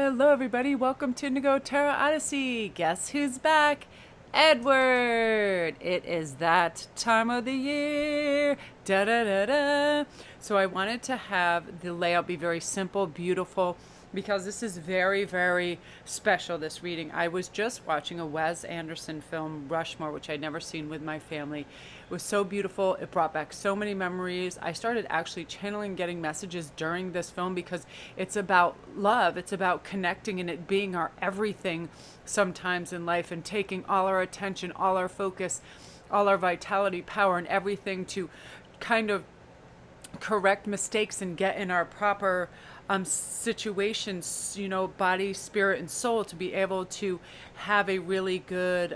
Hello, everybody. Welcome to Indigo Tarot Odyssey. Guess who's back? Edward. It is that time of the year. Da da da da. So I wanted to have the layout be very simple, beautiful, because this is very, very special, this reading. I was just watching a Wes Anderson film, Rushmore, which I'd never seen with my family. It was so beautiful. It brought back so many memories. I started actually channeling, getting messages during this film because it's about love. It's about connecting and it being our everything sometimes in life, and taking all our attention, all our focus, all our vitality, power, and everything to kind of correct mistakes and get in our proper situations, body, spirit, and soul, to be able to have a really good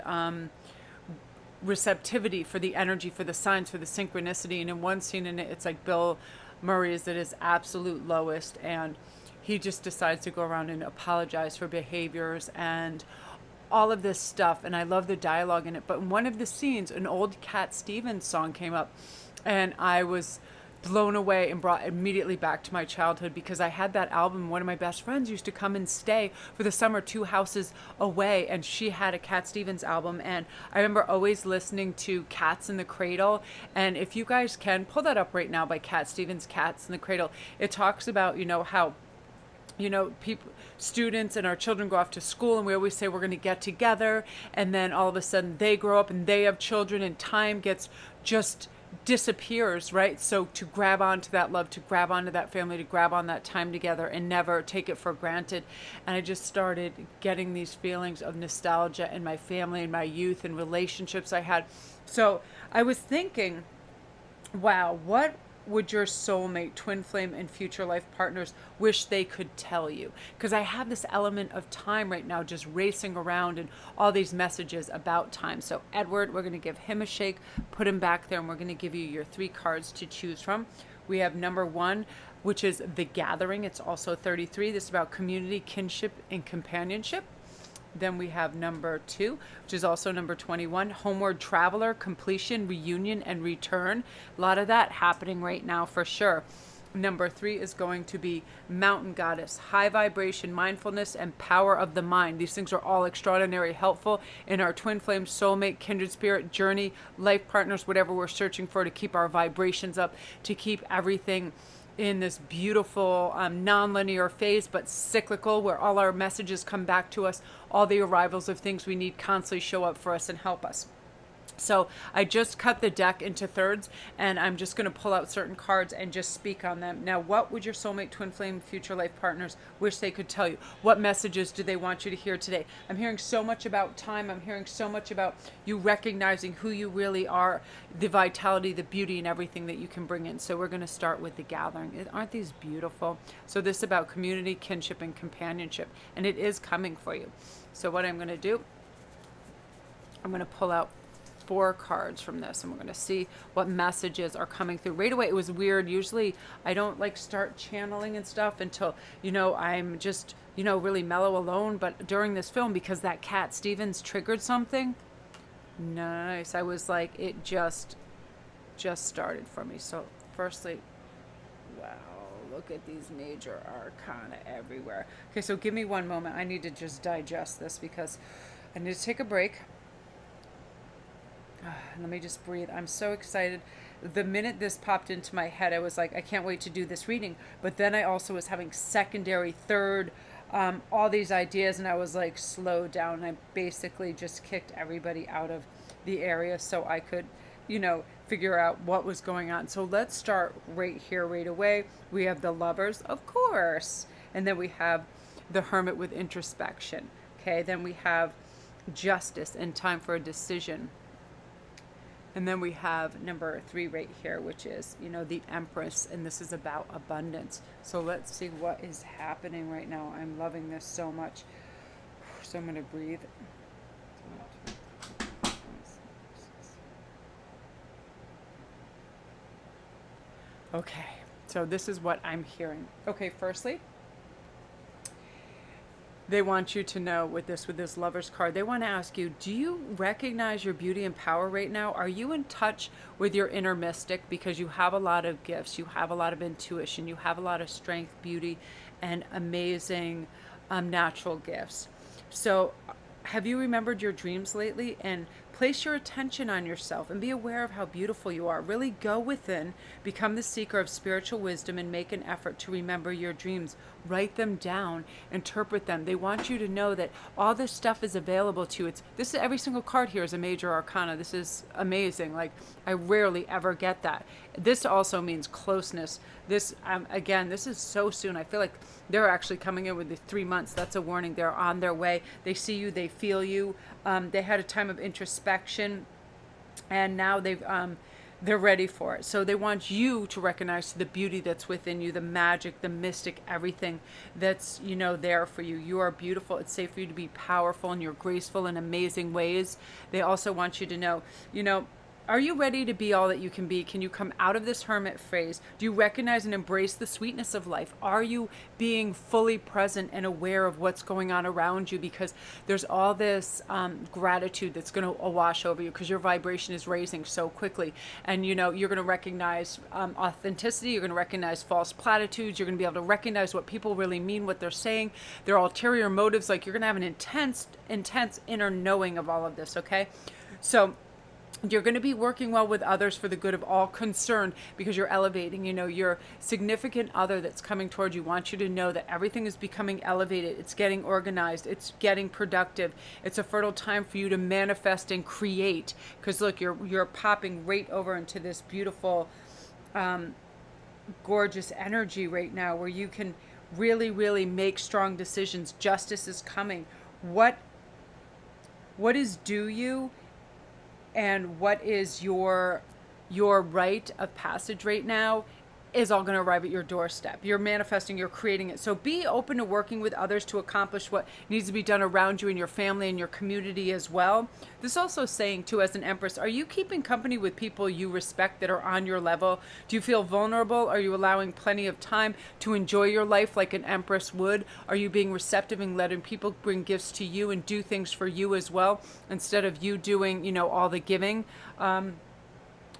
receptivity for the energy, for the signs, for the synchronicity. And in one scene in it, it's like Bill Murray is at his absolute lowest, and he just decides to go around and apologize for behaviors and all of this stuff. And I love the dialogue in it. But in one of the scenes, an old Cat Stevens song came up, and I was blown away and brought immediately back to my childhood, because I had that album. One of my best friends used to come and stay for the summer 2 houses away, and she had a Cat Stevens album, and I remember always listening to Cats in the Cradle. And if you guys can pull that up right now, by Cat Stevens, Cats in the Cradle, it talks about how people, students and our children go off to school, and we always say we're going to get together, and then all of a sudden they grow up and they have children, and time gets just disappears, right? So to grab onto that love, to grab onto that family, to grab on that time together and never take it for granted. And I just started getting these feelings of nostalgia in my family and my youth and relationships I had. So I was thinking, wow, what would your soulmate, twin flame, and future life partners wish they could tell you? Because I have this element of time right now just racing around, and all these messages about time. So Edward, we're going to give him a shake, put him back there, and we're going to give you your 3 cards to choose from. We have number 1, which is The Gathering. It's also 33. This is about community, kinship, and companionship. Then we have number 2, which is also number 21, Homeward Traveler, Completion, Reunion, and Return. A lot of that happening right now for sure. Number 3 is going to be Mountain Goddess, High Vibration, Mindfulness, and Power of the Mind. These things are all extraordinarily helpful in our twin flame, soulmate, kindred spirit, journey, life partners, whatever we're searching for, to keep our vibrations up, to keep everything in this beautiful non-linear phase, but cyclical, where all our messages come back to us, all the arrivals of things we need constantly show up for us and help us. So I just cut the deck into thirds, and I'm just going to pull out certain cards and just speak on them. Now, what would your soulmate, twin flame, future life partners wish they could tell you? What messages do they want you to hear today? I'm hearing so much about time. I'm hearing so much about you recognizing who you really are, the vitality, the beauty, and everything that you can bring in. So we're going to start with The Gathering. Aren't these beautiful? So this is about community, kinship, and companionship, and it is coming for you. So what I'm going to do, I'm going to pull out 4 cards from this, and we're going to see what messages are coming through right away. It was weird. Usually I don't start channeling and stuff until I'm just really mellow alone, but during this film, because that Cat Stevens triggered something nice, I was like, it just started for me. So firstly, wow, look at these major arcana everywhere. Okay, so give me one moment. I need to just digest this, because I need to take a break. Let me just breathe. I'm so excited. The minute this popped into my head, I was like, I can't wait to do this reading. But then I also was having secondary, third, all these ideas, and I was like, slow down. I basically just kicked everybody out of the area so I could, figure out what was going on. So let's start right here, right away. We have the Lovers, of course. And then we have the Hermit with introspection. Okay, then we have Justice and time for a decision. And then we have number 3 right here, which is, the Empress, and this is about abundance. So let's see what is happening right now. I'm loving this so much. So I'm going to breathe. Okay, so this is what I'm hearing. Okay, firstly, they want you to know with this Lover's card, they want to ask you, do you recognize your beauty and power right now? Are you in touch with your inner mystic? Because you have a lot of gifts, you have a lot of intuition, you have a lot of strength, beauty, and amazing natural gifts. So have you remembered your dreams lately? And place your attention on yourself and be aware of how beautiful you are. Really go within, become the seeker of spiritual wisdom, and make an effort to remember your dreams. Write them down, interpret them. They want you to know that all this stuff is available to you. This is, every single card here is a major arcana. This is amazing. Like, I rarely ever get that. This also means closeness. This, again, this is so soon. I feel like they're actually coming in with the 3 months. That's a warning. They're on their way. They see you. They feel you. They had a time of introspection, and now they're ready for it. So they want you to recognize the beauty that's within you, the magic, the mystic, everything that's, there for you. You are beautiful. It's safe for you to be powerful, and you're graceful in amazing ways. They also want you to know, are you ready to be all that you can be? Can you come out of this hermit phase? Do you recognize and embrace the sweetness of life? Are you being fully present and aware of what's going on around you? Because there's all this gratitude that's going to wash over you, because your vibration is raising so quickly. And, you're going to recognize authenticity. You're going to recognize false platitudes. You're going to be able to recognize what people really mean, what they're saying, their ulterior motives. Like, you're going to have an intense inner knowing of all of this, okay? So you're going to be working well with others for the good of all concerned, because you're elevating. Your significant other that's coming towards you wants you to know that everything is becoming elevated. It's getting organized. It's getting productive. It's a fertile time for you to manifest and create. Because look, you're popping right over into this beautiful, gorgeous energy right now, where you can really, really make strong decisions. Justice is coming. What is due you? And what is your rite of passage right now is all going to arrive at your doorstep. You're manifesting, you're creating it. So be open to working with others to accomplish what needs to be done around you and your family and your community as well. This also saying too, as an Empress, are you keeping company with people you respect that are on your level? Do you feel vulnerable? Are you allowing plenty of time to enjoy your life like an Empress would? Are you being receptive and letting people bring gifts to you and do things for you as well, instead of you doing, all the giving?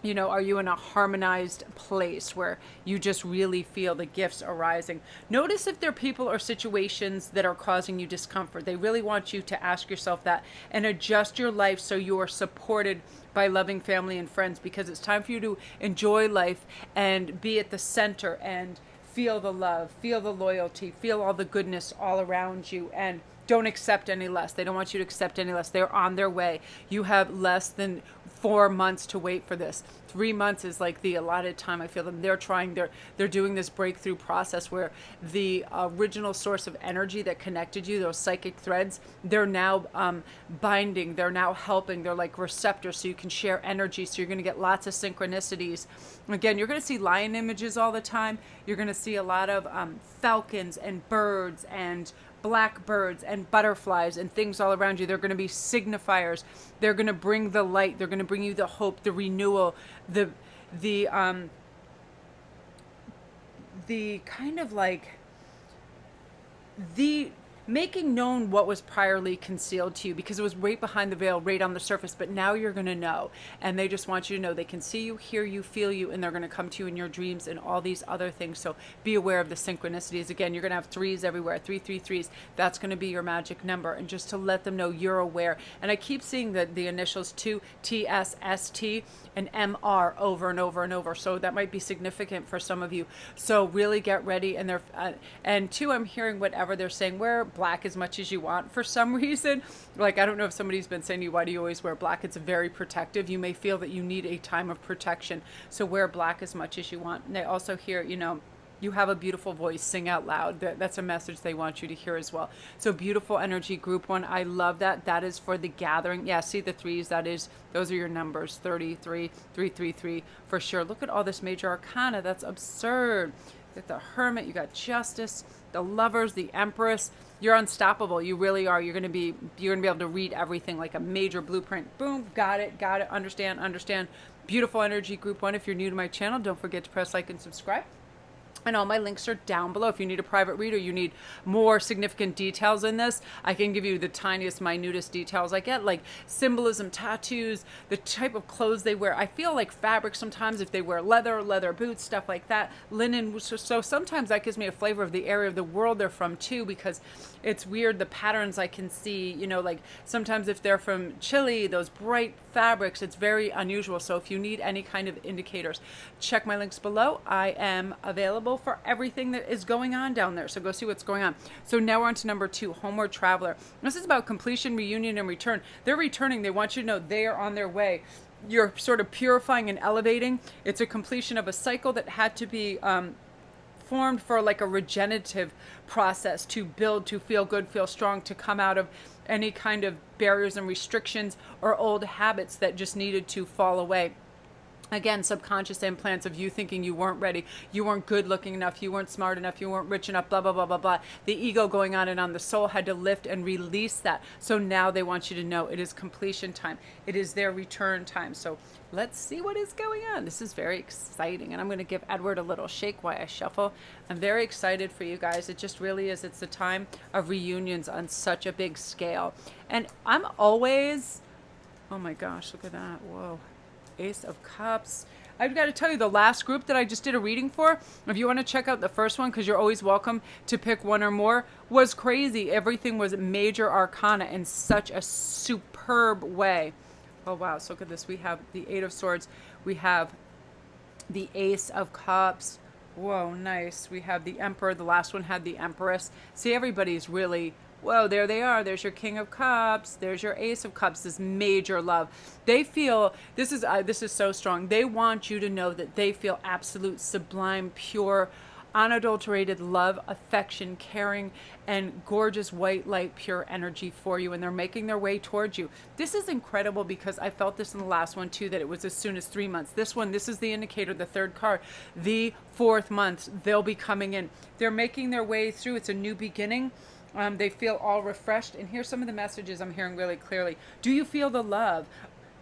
Are you in a harmonized place where you just really feel the gifts arising? Notice if there are people or situations that are causing you discomfort. They really want you to ask yourself that and adjust your life so you are supported by loving family and friends, because it's time for you to enjoy life and be at the center and feel the love, feel the loyalty, feel all the goodness all around you, and don't accept any less. They don't want you to accept any less. They're on their way. You have less than 4 months to wait for this. 3 months is like the allotted time. I feel them. They're doing this breakthrough process where the original source of energy that connected you, those psychic threads, they're now binding. They're now helping. They're like receptors, so you can share energy. So you're going to get lots of synchronicities. Again, you're going to see lion images all the time. You're going to see a lot of falcons and birds and blackbirds and butterflies and things all around you. They're going to be signifiers. They're going to bring the light. They're going to bring you the hope, the renewal, the kind of like the making known what was priorly concealed to you, because it was right behind the veil, right on the surface, but now you're going to know. And they just want you to know they can see you, hear you, feel you, and they're going to come to you in your dreams and all these other things. So be aware of the synchronicities. Again, you're going to have threes everywhere, 333s. That's going to be your magic number. And just to let them know you're aware. And I keep seeing the initials 2, TSST, and MR over and over and over. So that might be significant for some of you. So really get ready. And 2, I'm hearing whatever they're saying, wear black as much as you want for some reason. Like, I don't know if somebody's been saying to you, why do you always wear black? It's very protective. You may feel that you need a time of protection. So wear black as much as you want. And I also hear, you have a beautiful voice, sing out loud. That's a message they want you to hear as well. So beautiful energy, group 1. I love that. That is for the gathering. Yeah, see the 3s. Those are your numbers, 33, 333 for sure. Look at all this major arcana. That's absurd. You got the Hermit, you got Justice, the Lovers, the Empress. You're unstoppable. You really are. You're gonna be able to read everything like a major blueprint. Boom, got it. Understand. Beautiful energy, group 1. If you're new to my channel, don't forget to press like and subscribe. And all my links are down below. If you need a private reader, you need more significant details in this, I can give you the tiniest, minutest details I get, like symbolism, tattoos, the type of clothes they wear. I feel like fabric sometimes, if they wear leather boots, stuff like that, linen. So sometimes that gives me a flavor of the area of the world they're from too, because it's weird, the patterns I can see, you know, like sometimes if they're from Chile, those bright fabrics, it's very unusual. So if you need any kind of indicators, check my links below. I am available for everything that is going on down there. So go see what's going on. So now we're on to number 2, Homeward Traveler. This is about completion, reunion, and return. They're returning. They want you to know they are on their way. You're sort of purifying and elevating. It's a completion of a cycle that had to be formed for like a regenerative process to build, to feel good, feel strong, to come out of any kind of barriers and restrictions or old habits that just needed to fall away. Again, subconscious implants of you thinking you weren't ready, you weren't good looking enough, you weren't smart enough, you weren't rich enough, blah, blah, blah, blah, blah. The ego going on and on. The soul had to lift and release that. So now they want you to know it is completion time. It is their return time. So let's see what is going on. This is very exciting. And I'm going to give Edward a little shake while I shuffle. I'm very excited for you guys. It just really is. It's the time of reunions on such a big scale. And I'm always, oh my gosh, look at that. Whoa. Ace of Cups. I've got to tell you, the last group that I just did a reading for, if you want to check out the first one, because you're always welcome to pick one or more, was crazy. Everything was major arcana in such a superb way. Oh, wow. So look at this. We have the 8 of Swords. We have the Ace of Cups. Whoa, nice. We have the Emperor. The last one had the Empress. See, everybody's really... Whoa, there they are. There's your King of Cups. There's your Ace of Cups. This major love. They feel, this is so strong. They want you to know that they feel absolute, sublime, pure, unadulterated love, affection, caring, and gorgeous white light, pure energy for you. And they're making their way towards you. This is incredible because I felt this in the last one too, that it was as soon as 3 months. This one, this is the indicator, the third card, the 4th month, they'll be coming in. They're making their way through. It's a new beginning. They feel all refreshed. And here's some of the messages I'm hearing really clearly. Do you feel the love?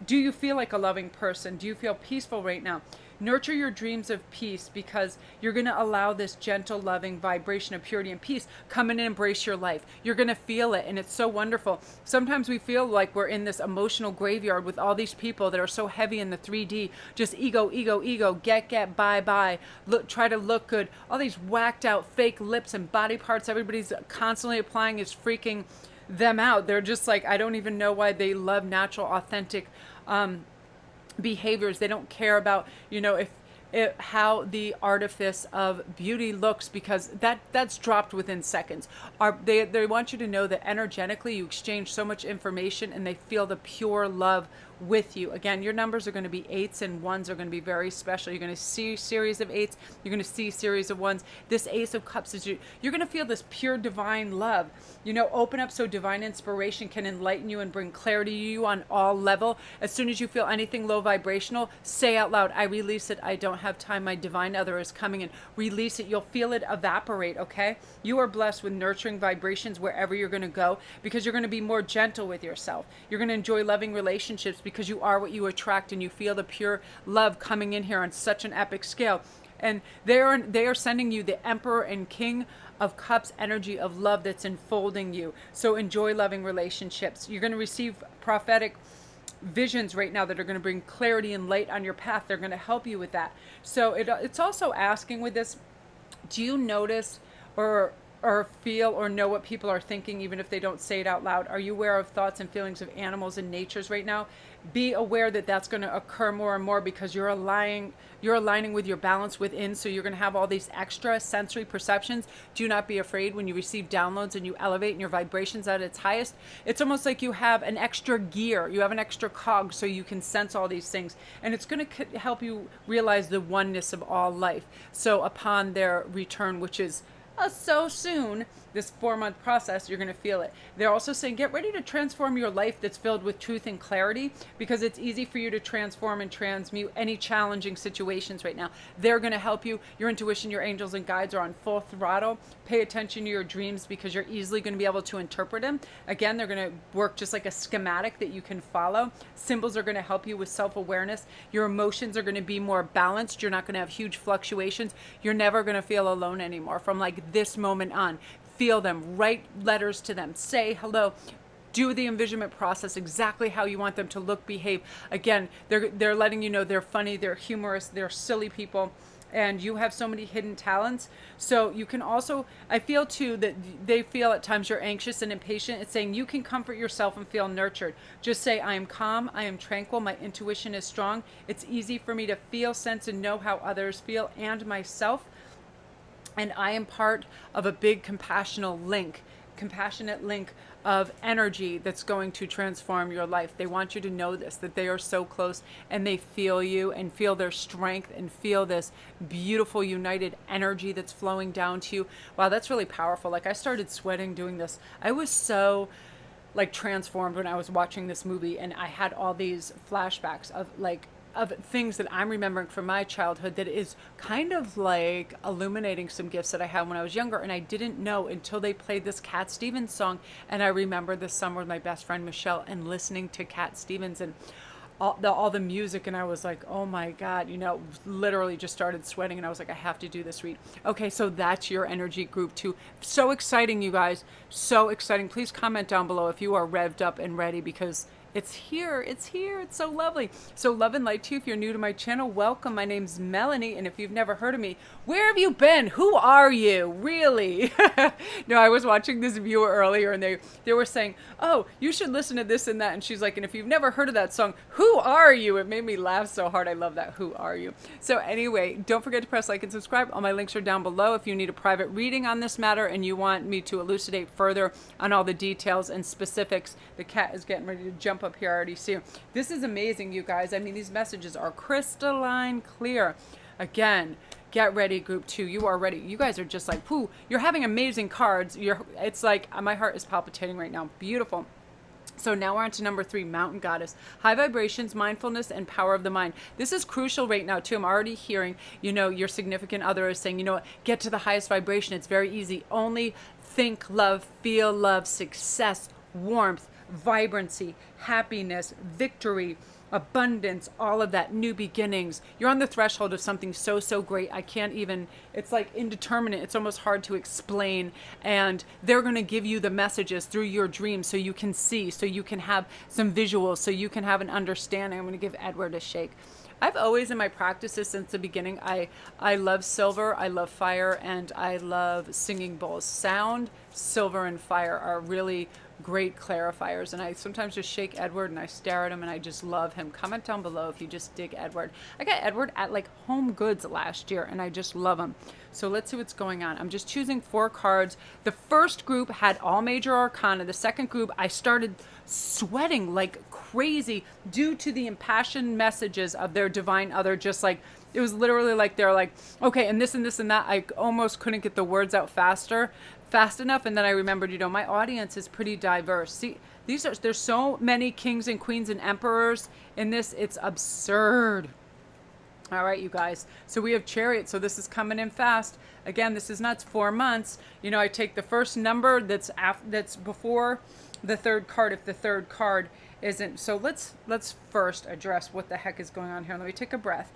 Do you feel like a loving person? Do you feel peaceful right now? Nurture your dreams of peace, because you're going to allow this gentle, loving vibration of purity and peace come in and embrace your life. You're going to feel it, and it's so wonderful. Sometimes we feel like we're in this emotional graveyard with all these people that are so heavy in the 3D, just ego, ego, ego, get, bye, look, try to look good. All these whacked out fake lips and body parts everybody's constantly applying is freaking them out. They're just like, I don't even know why they love natural, authentic behaviors. They don't care about, you know, if how the artifice of beauty looks, because that's dropped within seconds. They want you to know that energetically you exchange so much information and they feel the pure love with you. Again, your numbers are going to be 8s and 1s are going to be very special. You're going to see series of 8s. You're going to see series of 1s. This Ace of Cups is you're going to feel this pure divine love. You know, open up so divine inspiration can enlighten you and bring clarity to you on all level. As soon as you feel anything low vibrational, say out loud, I release it. I don't have time. My divine other is coming in. Release it. You'll feel it evaporate, okay? You are blessed with nurturing vibrations wherever you're going to go, because you're going to be more gentle with yourself. You're going to enjoy loving relationships because you are what you attract, and you feel the pure love coming in here on such an epic scale. And they are sending you the Emperor and King of Cups energy of love that's enfolding you. So enjoy loving relationships. You're going to receive prophetic visions right now that are going to bring clarity and light on your path. They're going to help you with that. So it's also asking with this, do you notice or feel or know what people are thinking, even if they don't say it out loud? Are you aware of thoughts and feelings of animals and natures right now? Be aware that that's going to occur more and more, because you're aligning with your balance within. So you're going to have all these extra sensory perceptions. Do not be afraid when you receive downloads and you elevate and your vibrations at its highest. It's almost like you have an extra gear. You have an extra cog, so you can sense all these things. And it's going to help you realize the oneness of all life. So upon their return, which is so soon, this 4-month process, you're going to feel it. They're also saying, get ready to transform your life that's filled with truth and clarity, because it's easy for you to transform and transmute any challenging situations right now. They're going to help you. Your intuition, your angels and guides are on full throttle. Pay attention to your dreams, because you're easily going to be able to interpret them. Again, they're going to work just like a schematic that you can follow. Symbols are going to help you with self-awareness. Your emotions are going to be more balanced. You're not going to have huge fluctuations. You're never going to feel alone anymore from like this moment on. Feel them, write letters to them, say hello, do the envisionment process exactly how you want them to look, behave. Again, they're letting you know they're funny, they're humorous, they're silly people, and you have so many hidden talents. So you can also, I feel too that they feel at times you're anxious and impatient. It's saying you can comfort yourself and feel nurtured. Just say, I am calm, I am tranquil, my intuition is strong. It's easy for me to feel, sense, and know how others feel and myself. And I am part of a big compassionate link of energy that's going to transform your life. They want you to know this, that they are so close, and they feel you and feel their strength and feel this beautiful united energy that's flowing down to you. Wow, that's really powerful. Like, I started sweating doing this. I was so like transformed when I was watching this movie, and I had all these flashbacks of things that I'm remembering from my childhood that is kind of like illuminating some gifts that I had when I was younger. And I didn't know until they played this Cat Stevens song. And I remember this summer with my best friend Michelle and listening to Cat Stevens and all the music. And I was like, oh my God, literally just started sweating. And I was like, I have to do this read. Okay, so that's your energy group too. So exciting, you guys. So exciting. Please comment down below if you are revved up and ready, because it's here. It's here. It's so lovely. So love and light to you. If you're new to my channel, welcome. My name's Melanie. And if you've never heard of me, where have you been? Who are you? Really? No, I was watching this viewer earlier, and they were saying, oh, you should listen to this and that. And she's like, and if you've never heard of that song, who are you? It made me laugh so hard. I love that. Who are you? So anyway, don't forget to press like and subscribe. All my links are down below. If you need a private reading on this matter and you want me to elucidate further on all the details and specifics, the cat is getting ready to jump up here. I already see. This is amazing, you guys. I mean, these messages are crystalline clear. Again, get ready, group 2. You are ready. You guys are just like, whoo, you're having amazing cards. It's like, my heart is palpitating right now. Beautiful. So now we're on to number 3, Mountain Goddess. High vibrations, mindfulness, and power of the mind. This is crucial right now too. I'm already hearing, your significant other is saying, get to the highest vibration. It's very easy. Only think love, feel love, success, warmth, vibrancy, happiness, victory, abundance, all of that, new beginnings. You're on the threshold of something so, so great. I can't even, it's like indeterminate. It's almost hard to explain. And they're going to give you the messages through your dreams so you can see, so you can have some visuals, so you can have an understanding. I'm going to give Edward a shake. I've always in my practices since the beginning, I love silver, I love fire, and I love singing bowls. Sound, silver, and fire are really great clarifiers, and I sometimes just shake Edward and I stare at him and I just love him. Comment down below if you just dig Edward. I got Edward at like Home Goods last year and I just love him. So let's see what's going on. I'm just choosing 4 cards. The first group had all major arcana. The second group, I started sweating like crazy due to the impassioned messages of their divine other. Just like, it was literally like they're like, okay, and this and this and that. I almost couldn't get the words out fast enough. And then I remembered, my audience is pretty diverse. See, there's so many kings and queens and emperors in this. It's absurd. All right, you guys. So we have Chariot. So this is coming in fast. Again, this is not 4 months. I take the first number that's before the third card if the third card isn't. So let's first address what the heck is going on here. Let me take a breath.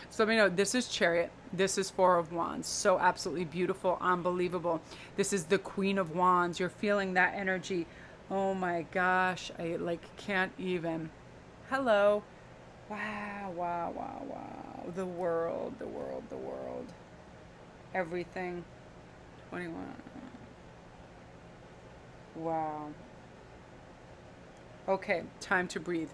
So let me know, this is Chariot. This is 4 of Wands. So absolutely beautiful, unbelievable. This is the Queen of Wands. You're feeling that energy. Oh my gosh. I can't even. Hello. Wow, wow, wow, wow. The world. Everything. 21. Wow. Okay, time to breathe.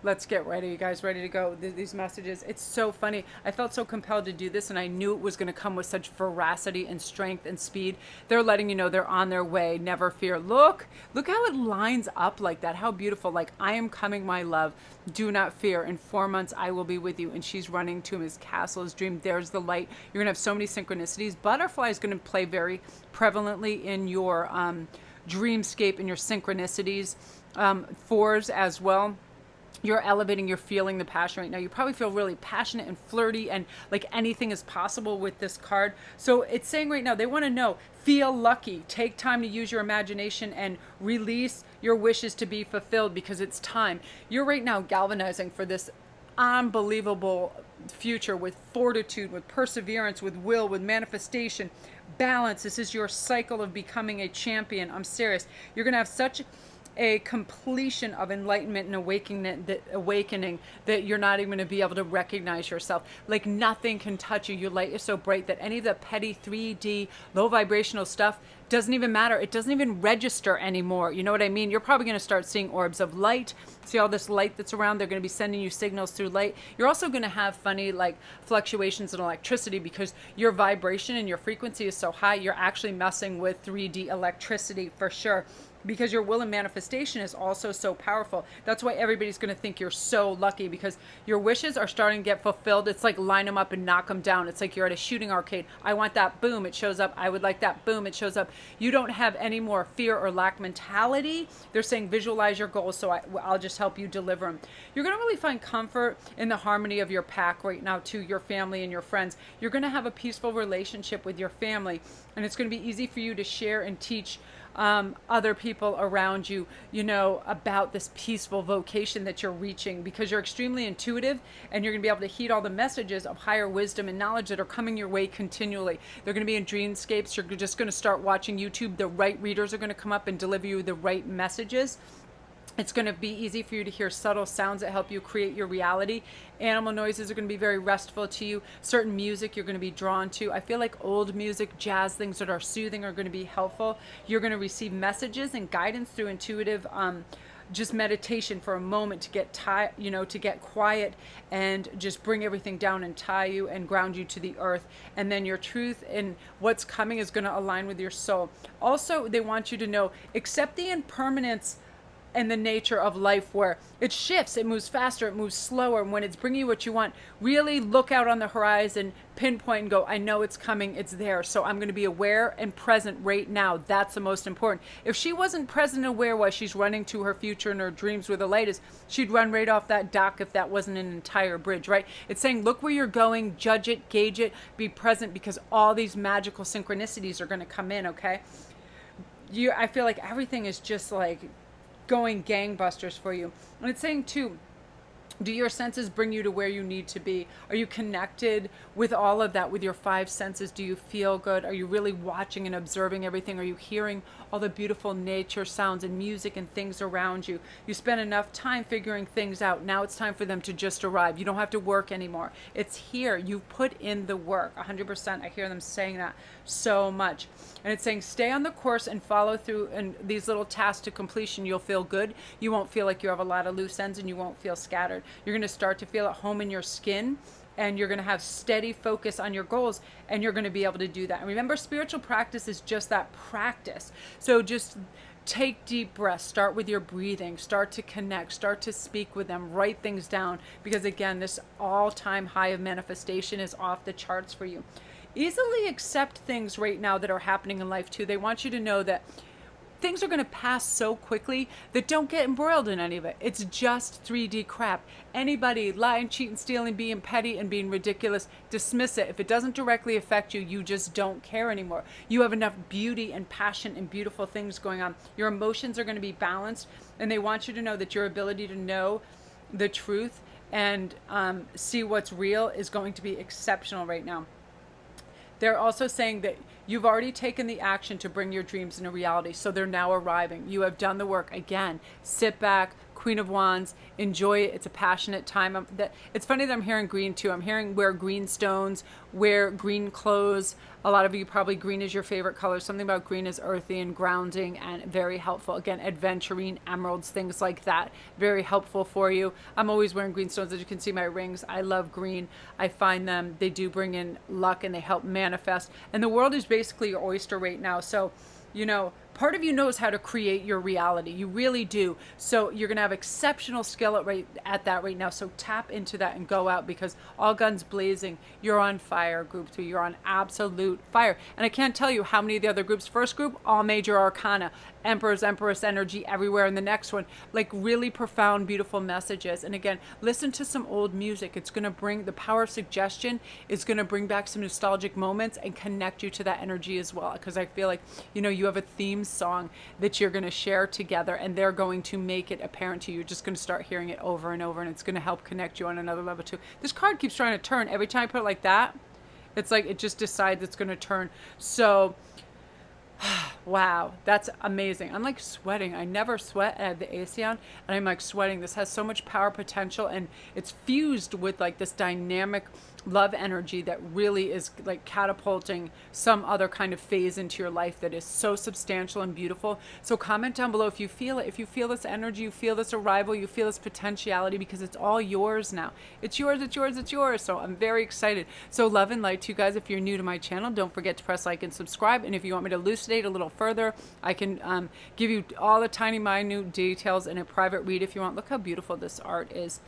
Let's get ready, you guys, ready to go. These messages, it's so funny. I felt so compelled to do this, and I knew it was going to come with such veracity and strength and speed. They're letting you know they're on their way. Never fear. Look how it lines up like that. How beautiful. Like, I am coming, my love. Do not fear. In 4 months, I will be with you. And she's running to his castle, his dream. There's the light. You're going to have so many synchronicities. Butterfly is going to play very prevalently in your dreamscape and your synchronicities. Fours as well. You're elevating, you're feeling the passion right now. You probably feel really passionate and flirty and like anything is possible with this card. So it's saying right now, they want to know, feel lucky. Take time to use your imagination and release your wishes to be fulfilled because it's time. You're right now galvanizing for this unbelievable future with fortitude, with perseverance, with will, with manifestation, balance. This is your cycle of becoming a champion. I'm serious. You're going to have such a completion of enlightenment and awakening that you're not even going to be able to recognize yourself. Like nothing can touch you. Your light is so bright that any of the petty 3D low vibrational stuff doesn't even matter. It doesn't even register anymore. You know what I mean? You're probably going to start seeing orbs of light. See all this light that's around? They're going to be sending you signals through light. You're also going to have funny like fluctuations in electricity because your vibration and your frequency is so high. You're actually messing with 3D electricity for sure. Because your will and manifestation is also so powerful. That's why everybody's going to think you're so lucky because your wishes are starting to get fulfilled. It's like line them up and knock them down. It's like you're at a shooting arcade. I want that. Boom. It shows up. I would like that. Boom. It shows up. You don't have any more fear or lack mentality. They're saying visualize your goals. So I'll just help you deliver them. You're going to really find comfort in the harmony of your pack right now to your family and your friends. You're going to have a peaceful relationship with your family. And it's going to be easy for you to share and teach other people around you, you know, about this peaceful vocation that you're reaching because you're extremely intuitive and you're going to be able to heed all the messages of higher wisdom and knowledge that are coming your way continually. They're going to be in dreamscapes. You're just going to start watching YouTube. The right readers are going to come up and deliver you the right messages. It's going to be easy for you to hear subtle sounds that help you create your reality. Animal noises are going to be very restful to you. Certain music you're going to be drawn to. I feel like old music, jazz, things that are soothing are going to be helpful. You're going to receive messages and guidance through intuitive just meditation for a moment to get to get quiet and just bring everything down and tie you and ground you to the earth. And then your truth and what's coming is going to align with your soul. Also, they want you to know, accept the impermanence and the nature of life where it shifts, it moves faster, it moves slower. And when it's bringing you what you want, really look out on the horizon, pinpoint and go, I know it's coming, it's there. So I'm going to be aware and present right now. That's the most important. If she wasn't present and aware while she's running to her future and her dreams where the light is, she'd run right off that dock if that wasn't an entire bridge, right? It's saying, look where you're going, judge it, gauge it, be present because all these magical synchronicities are going to come in, okay? I feel like everything is just like going gangbusters for you. And it's saying too, do your senses bring you to where you need to be? Are you connected with all of that, with your 5 senses? Do you feel good? Are you really watching and observing everything? Are you hearing all the beautiful nature sounds and music and things around you? You spend enough time figuring things out. Now it's time for them to just arrive. You don't have to work anymore. It's here. You put in the work. 100%. I hear them saying that so much. And it's saying stay on the course and follow through and these little tasks to completion. You'll feel good. You won't feel like you have a lot of loose ends and you won't feel scattered. You're going to start to feel at home in your skin and you're going to have steady focus on your goals and you're going to be able to do that. And remember, spiritual practice is just that practice. So just take deep breaths, start with your breathing, start to connect, start to speak with them, write things down because again, this all-time high of manifestation is off the charts for you. Easily accept things right now that are happening in life too. They want you to know that things are going to pass so quickly that don't get embroiled in any of it. It's just 3D crap. Anybody lying, cheating, stealing, being petty and being ridiculous, dismiss it. If it doesn't directly affect you, you just don't care anymore. You have enough beauty and passion and beautiful things going on. Your emotions are going to be balanced and they want you to know that your ability to know the truth and see what's real is going to be exceptional right now. They're also saying that you've already taken the action to bring your dreams into reality, so they're now arriving. You have done the work. Again, sit back, Queen of Wands. Enjoy it. It's a passionate time. It's funny that I'm hearing green too. I'm hearing wear green stones, wear green clothes. A lot of you probably green is your favorite color. Something about green is earthy and grounding and very helpful. Again, adventuring, emeralds, things like that. Very helpful for you. I'm always wearing green stones. As you can see, my rings. I love green. I find them, they do bring in luck and they help manifest. And the world is basically your oyster right now. So, part of you knows how to create your reality. You really do. So you're going to have exceptional skill at that right now. So tap into that and go out, because all guns blazing. You're on fire, group 3. You're on absolute fire. And I can't tell you how many of the other groups. First group, all major arcana, emperors, empress energy everywhere. And the next one, like really profound, beautiful messages. And again, listen to some old music. It's going to bring the power of suggestion. Is going to bring back some nostalgic moments and connect you to that energy as well. Because I feel like, you have a theme song that you're going to share together, and they're going to make it apparent to you. You're just going to start hearing it over and over, and it's going to help connect you on another level too. This card keeps trying to turn. Every time I put it like that, it's like it just decides it's going to turn. So wow, that's amazing. I'm like sweating. I never sweat. I have the AC on and I'm like sweating. This has so much power potential, and it's fused with like this dynamic love energy that really is like catapulting some other kind of phase into your life that is so substantial and beautiful. So comment down below if you feel it, if you feel this energy, you feel this arrival, you feel this potentiality, because it's all yours now. It's yours, it's yours, it's yours. So I'm very excited. So love and light to you guys. If you're new to my channel, don't forget to press like and subscribe. And if you want me to elucidate a little further, I can give you all the tiny minute details in a private read if you want. Look how beautiful this art is.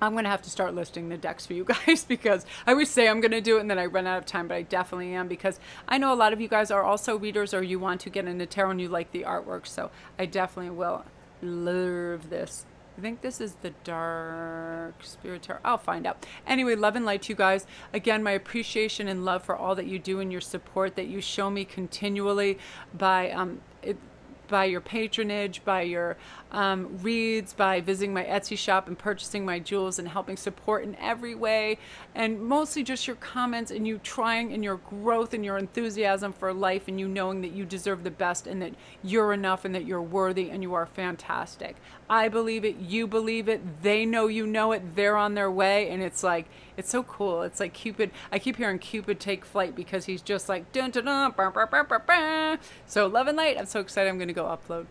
I'm going to have to start listing the decks for you guys, because I always say I'm going to do it and then I run out of time, but I definitely am, because I know a lot of you guys are also readers, or you want to get into tarot and you like the artwork. So I definitely will love this. I think this is the Dark Spirit Tarot. I'll find out. Anyway, love and light to you guys. Again, my appreciation and love for all that you do and your support that you show me continually by your patronage, by your reads, by visiting my Etsy shop and purchasing my jewels and helping support in every way, and mostly just your comments and you trying and your growth and your enthusiasm for life, and you knowing that you deserve the best and that you're enough and that you're worthy and you are fantastic. I believe it, you believe it, they know you know it, they're on their way, and it's like, it's so cool. It's like Cupid. I keep hearing Cupid take flight, because he's just like dun dun dun, bah, bah, bah, bah, bah. So love and light. I'm so excited. I'm going to go upload.